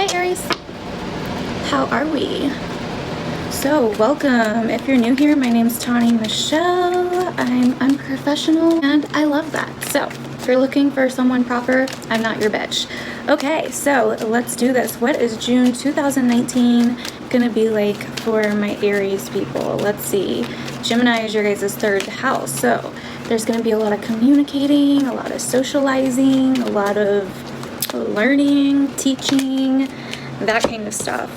Hi Aries, how are we? So welcome. If you're new here, my name's Tawny Michelle. I'm unprofessional and I love that. So if you're looking for someone proper, I'm not your bitch. Okay, so let's do this. What is June 2019 gonna be like for my Aries people? Let's see. Gemini is your guys' third house, so there's gonna be a lot of communicating, a lot of socializing, a lot of learning, teaching, that kind of stuff.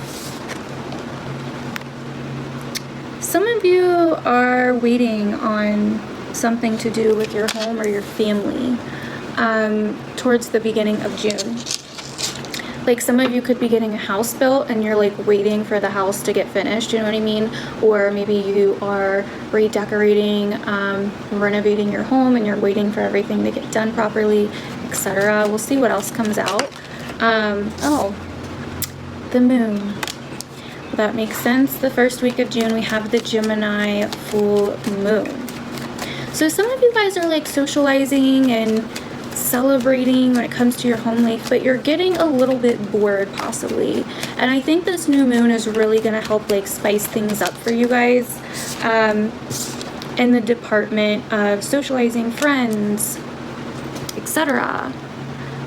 Some of you are waiting on something to do with your home or your family towards the beginning of June. Like some of you could be getting a house built and you're like waiting for the house to get finished, you know what I mean? Or maybe you are redecorating, renovating your home and you're waiting for everything to get done properly, etc. We'll see what else comes out. Oh, the moon. That makes sense. The first week of June we have the Gemini full moon. So some of you guys are like socializing and celebrating when it comes to your home life, but you're getting a little bit bored possibly. And I think this new moon is really going to help like spice things up for you guys in the department of socializing, friends, etc.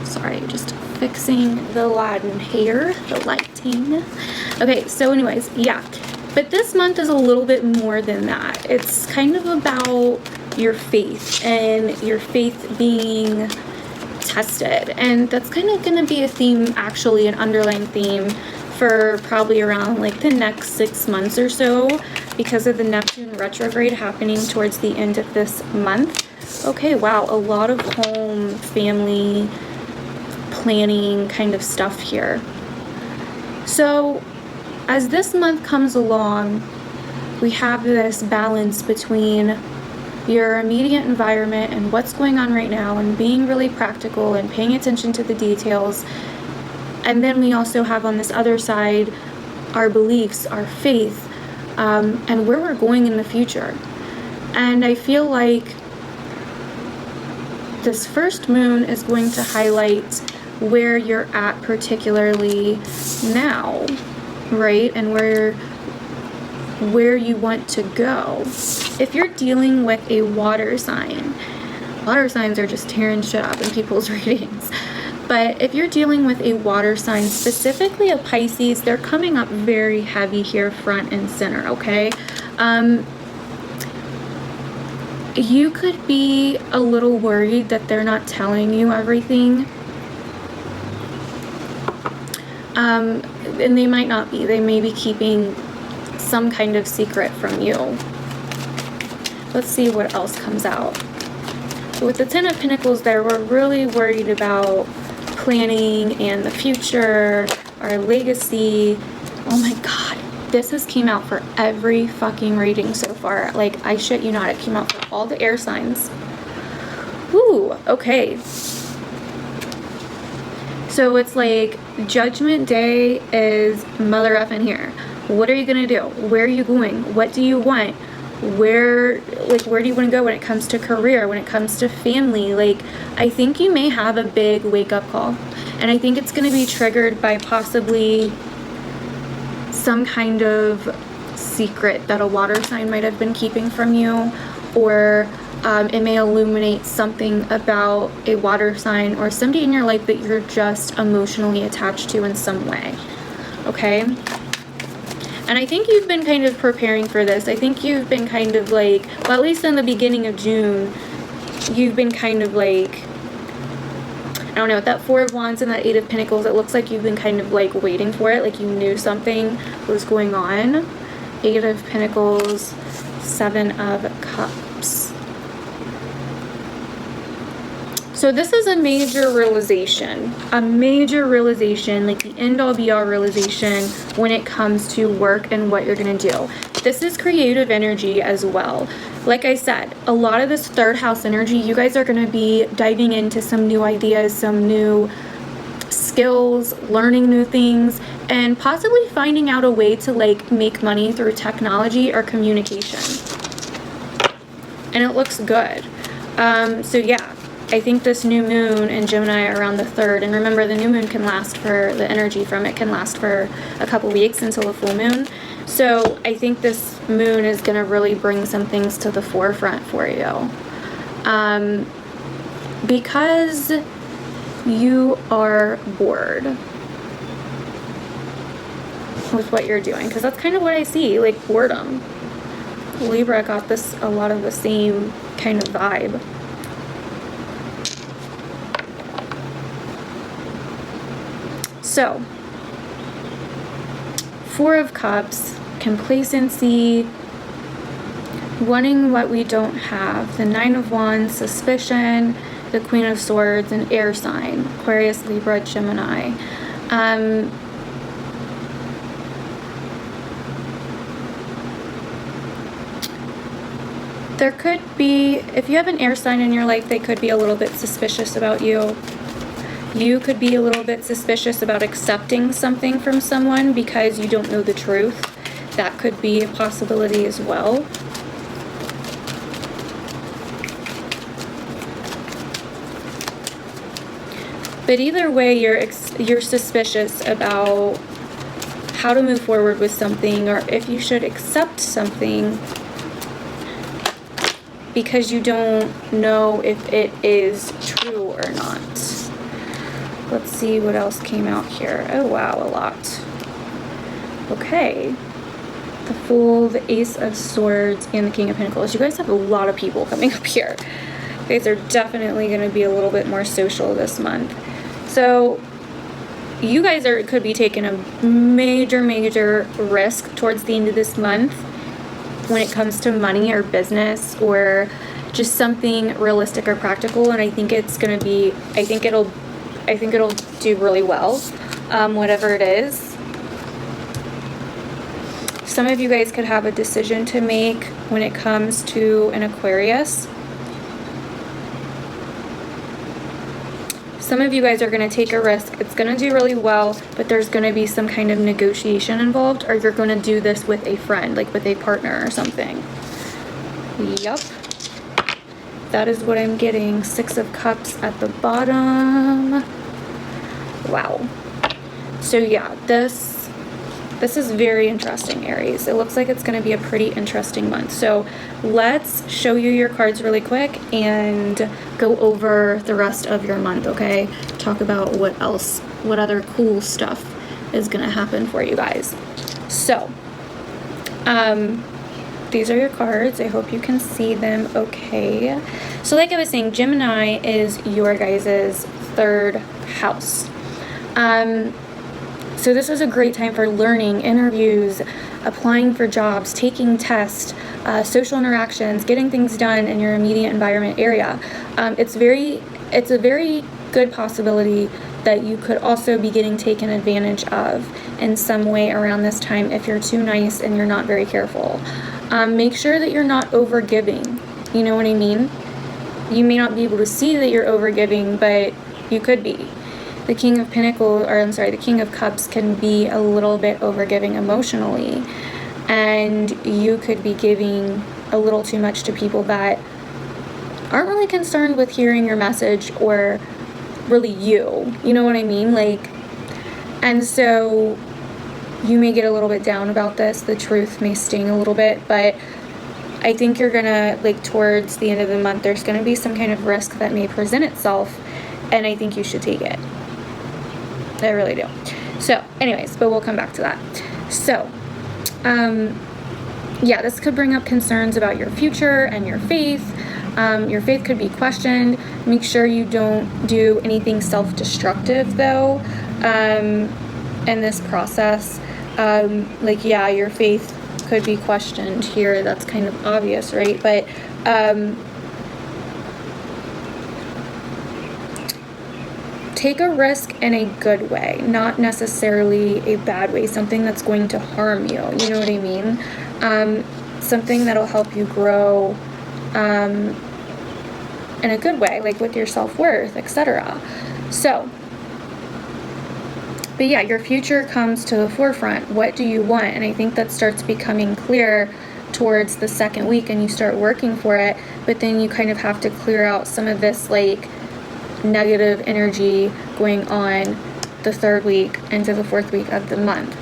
Sorry, just fixing the Latin hair, the lighting. Okay, so anyways, yeah. But this month is a little bit more than that. It's kind of about your faith and your faith being tested. And that's kind of going to be a theme, actually, an underlying theme for probably around like the next 6 months or so because of the Neptune retrograde happening towards the end of this month. Okay, wow, a lot of home, family, planning kind of stuff here. So as this month comes along, we have this balance between your immediate environment and what's going on right now and being really practical and paying attention to the details. And then we also have on this other side our beliefs, our faith, and where we're going in the future. And I feel like this first moon is going to highlight where you're at particularly now, right? And where you want to go. If you're dealing with a water sign, water signs are just tearing shit up in people's readings. But if you're dealing with a water sign, specifically a Pisces, they're coming up very heavy here front and center, okay? You could be a little worried that they're not telling you everything. And they might not be. They may be keeping some kind of secret from you. Let's see what else comes out. So with the Ten of Pentacles there, we're really worried about planning and the future, our legacy. Oh my God. This has came out for every fucking reading so far. Like, I shit you not, it came out for all the air signs. Woo, okay. So it's like Judgment Day is mother effing here. What are you gonna do? Where are you going? What do you want? Where do you want to go when it comes to career, when it comes to family? Like, I think you may have a big wake-up call. And I think it's gonna be triggered by possibly some kind of secret that a water sign might have been keeping from you, or it may illuminate something about a water sign or somebody in your life that you're just emotionally attached to in some way, okay? And I think you've been kind of preparing for this. I think you've been kind of like, well, at least in the beginning of June, you've been kind of like, I don't know, with that Four of Wands and that Eight of Pentacles, it looks like you've been kind of like waiting for it, like you knew something was going on. Eight of Pentacles, Seven of Cups. So this is a major realization, like the end-all be-all realization when it comes to work and what you're going to do. This is creative energy as well. Like I said, a lot of this third house energy, you guys are going to be diving into some new ideas, some new skills, learning new things, and possibly finding out a way to like make money through technology or communication. And it looks good. So yeah. I think this new moon in Gemini around the 3rd, and remember the new moon can last for, the energy from it can last for a couple weeks until the full moon. So I think this moon is going to really bring some things to the forefront for you. Because you are bored with what you're doing, because that's kind of what I see, like boredom. Libra got this, a lot of the same kind of vibe. So, 4 of Cups, complacency, wanting what we don't have. The 9 of Wands, suspicion, the Queen of Swords, and air sign, Aquarius, Libra, Gemini. There could be, if you have an air sign in your life, they could be a little bit suspicious about you. You could be a little bit suspicious about accepting something from someone because you don't know the truth. That could be a possibility as well. But either way, you're suspicious about how to move forward with something, or if you should accept something, because you don't know if it is true or not. Let's see what else came out here. Oh wow, a lot. Okay. The Fool, the Ace of Swords, and the King of Pentacles. You guys have a lot of people coming up here. You guys are definitely going to be a little bit more social this month. So you guys could be taking a major risk towards the end of this month when it comes to money or business or just something realistic or practical. And I think it's going to be, I think it'll do really well, whatever it is. Some of you guys could have a decision to make when it comes to an Aquarius. Some of you guys are going to take a risk. It's going to do really well, but there's going to be some kind of negotiation involved, or you're going to do this with a friend, like with a partner or something. Yup. That is what I'm getting. 6 of Cups at the bottom. Wow. So yeah, this is very interesting, Aries. It looks like it's going to be a pretty interesting month. So let's show you your cards really quick and go over the rest of your month, okay? Talk about what else, what other cool stuff is going to happen for you guys. So, these are your cards. I hope you can see them okay. So like I was saying, Gemini is your guys' 3rd house. So this is a great time for learning, interviews, applying for jobs, taking tests, social interactions, getting things done in your immediate environment area. It's a very good possibility that you could also be getting taken advantage of in some way around this time if you're too nice and you're not very careful. Make sure that you're not over-giving. You know what I mean? You may not be able to see that you're over-giving, but you could be. The King of Pentacles, or I'm sorry, the King of Cups can be a little bit over-giving emotionally, and you could be giving a little too much to people that aren't really concerned with hearing your message or really you know what I mean? Like, and so you may get a little bit down about this. The truth may sting a little bit, but I think you're gonna, like, towards the end of the month, there's gonna be some kind of risk that may present itself, and I think you should take it. I really do. So anyways, but we'll come back to that. So yeah, this could bring up concerns about your future and your faith. Your faith could be questioned. Make sure you don't do anything self-destructive though in this process. Like, yeah, your faith could be questioned here. That's kind of obvious, right? But take a risk in a good way, not necessarily a bad way, something that's going to harm you. You know what I mean? Something that'll help you grow in a good way, like with your self-worth, etc. So, but yeah, your future comes to the forefront. What do you want? And I think that starts becoming clear towards the 2nd week and you start working for it, but then you kind of have to clear out some of this, like, negative energy going on the 3rd week into the 4th week of the month.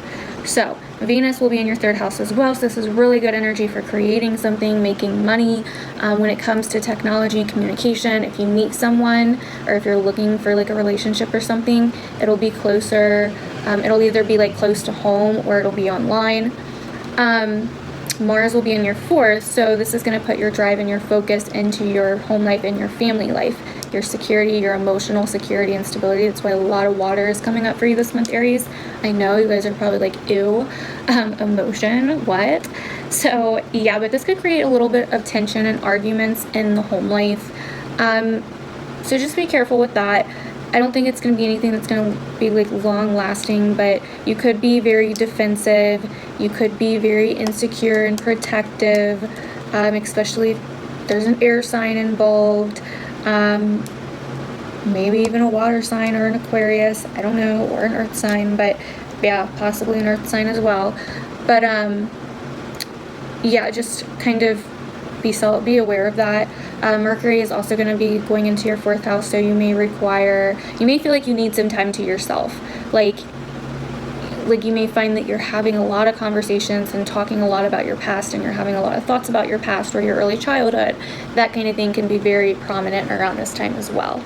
So Venus will be in your 3rd house as well. So this is really good energy for creating something, making money. When it comes to technology and communication, if you meet someone or if you're looking for like a relationship or something, it'll be closer. It'll either be like close to home or it'll be online. Mars will be in your 4th, so this is going to put your drive and your focus into your home life and your family life, your security, your emotional security and stability. That's why a lot of water is coming up for you this month, Aries. I know you guys are probably like, ew, emotion, what? So yeah, but this could create a little bit of tension and arguments in the home life. So just be careful with that. I don't think it's going to be anything that's going to be like long lasting, but you could be very defensive. You could be very insecure and protective, especially if there's an air sign involved, maybe even a water sign or an Aquarius, I don't know, or an earth sign, but yeah, possibly an earth sign as well. But yeah, just kind of be aware of that. Mercury is also going to be going into your 4th house, so you may feel like you need some time to yourself. Like you may find that you're having a lot of conversations and talking a lot about your past, and you're having a lot of thoughts about your past or your early childhood. That kind of thing can be very prominent around this time as well.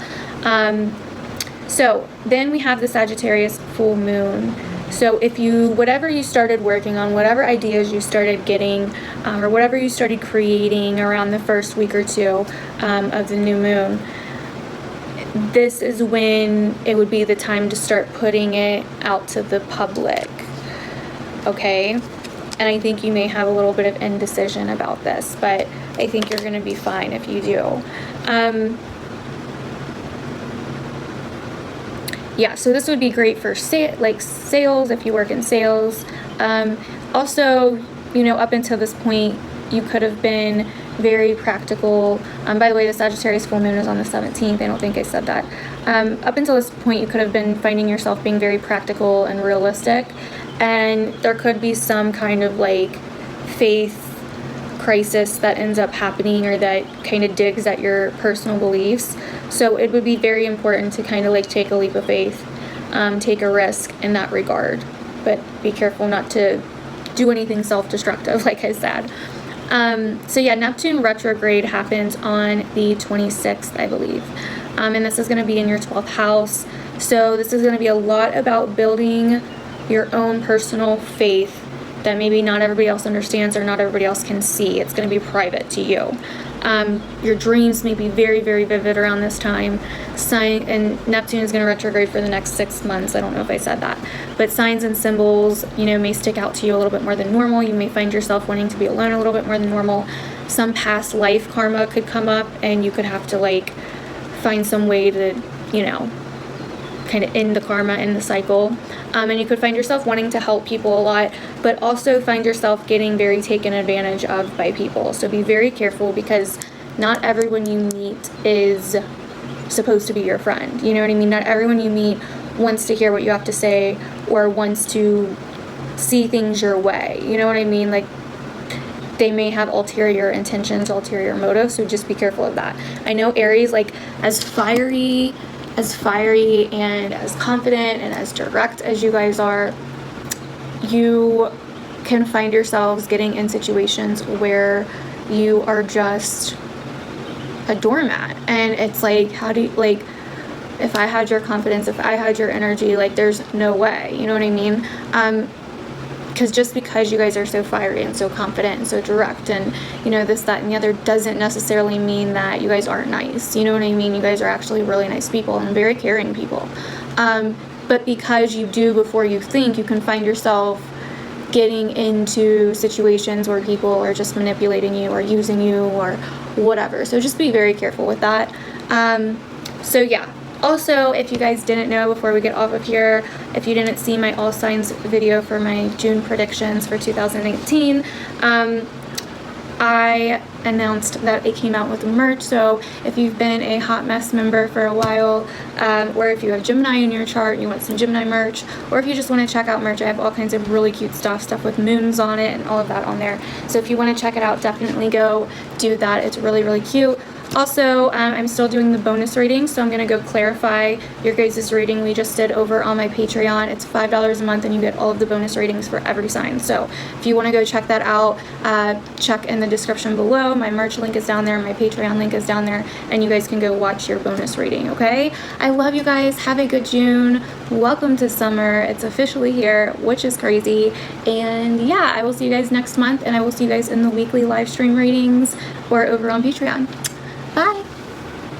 So then we have the Sagittarius full moon. So if whatever you started working on, whatever ideas you started getting, or whatever you started creating around the 1st week or 2 of the new moon, this is when it would be the time to start putting it out to the public, okay? And I think you may have a little bit of indecision about this, but I think you're going to be fine if you do. Yeah, so this would be great for sales, if you work in sales. Also, up until this point, you could have been very practical. By the way, the Sagittarius full moon is on the 17th. I don't think I said that. Up until this point, you could have been finding yourself being very practical and realistic. And there could be some kind of like faith crisis that ends up happening, or that kind of digs at your personal beliefs. So it would be very important to kind of like take a leap of faith, take a risk in that regard, but be careful not to do anything self-destructive, like I said. So yeah, Neptune retrograde happens on the 26th, I believe. And this is going to be in your 12th house. So this is going to be a lot about building your own personal faith that maybe not everybody else understands or not everybody else can see. It's going to be private to you. Your dreams may be very, very vivid around this time. And Neptune is going to retrograde for the next 6 months. I don't know if I said that. But signs and symbols, may stick out to you a little bit more than normal. You may find yourself wanting to be alone a little bit more than normal. Some past life karma could come up, and you could have to find some way to, kind of end the karma, end the cycle. And you could find yourself wanting to help people a lot, but also find yourself getting very taken advantage of by people. So be very careful, because not everyone you meet is supposed to be your friend. You know what I mean? Not everyone you meet wants to hear what you have to say or wants to see things your way. You know what I mean? They may have ulterior intentions, ulterior motives, so just be careful of that. I know Aries, as fiery and as confident and as direct as you guys are, you can find yourselves getting in situations where you are just a doormat, and it's how do you, if I had your confidence, if I had your energy, there's no way, you know what I mean? Because just because you guys are so fiery and so confident and so direct and, this, that, and the other doesn't necessarily mean that you guys aren't nice. You know what I mean? You guys are actually really nice people and very caring people. But because you do before you think, you can find yourself getting into situations where people are just manipulating you or using you or whatever. So just be very careful with that. So yeah. Also, if you guys didn't know, before we get off of here, if you didn't see my all signs video for my June predictions for 2019, I announced that it came out with merch. So if you've been a Hot Mess member for a while, or if you have Gemini in your chart and you want some Gemini merch, or if you just want to check out merch, I have all kinds of really cute stuff with moons on it and all of that on there. So if you want to check it out, definitely go do that. It's really, really cute. Also, I'm still doing the bonus reading, so I'm going to go clarify your guys' reading we just did over on my Patreon. It's $5 a month, and you get all of the bonus readings for every sign. So if you want to go check that out, check in the description below. My merch link is down there, my Patreon link is down there, and you guys can go watch your bonus reading, okay? I love you guys. Have a good June. Welcome to summer. It's officially here, which is crazy. And yeah, I will see you guys next month, and I will see you guys in the weekly live stream readings or over on Patreon.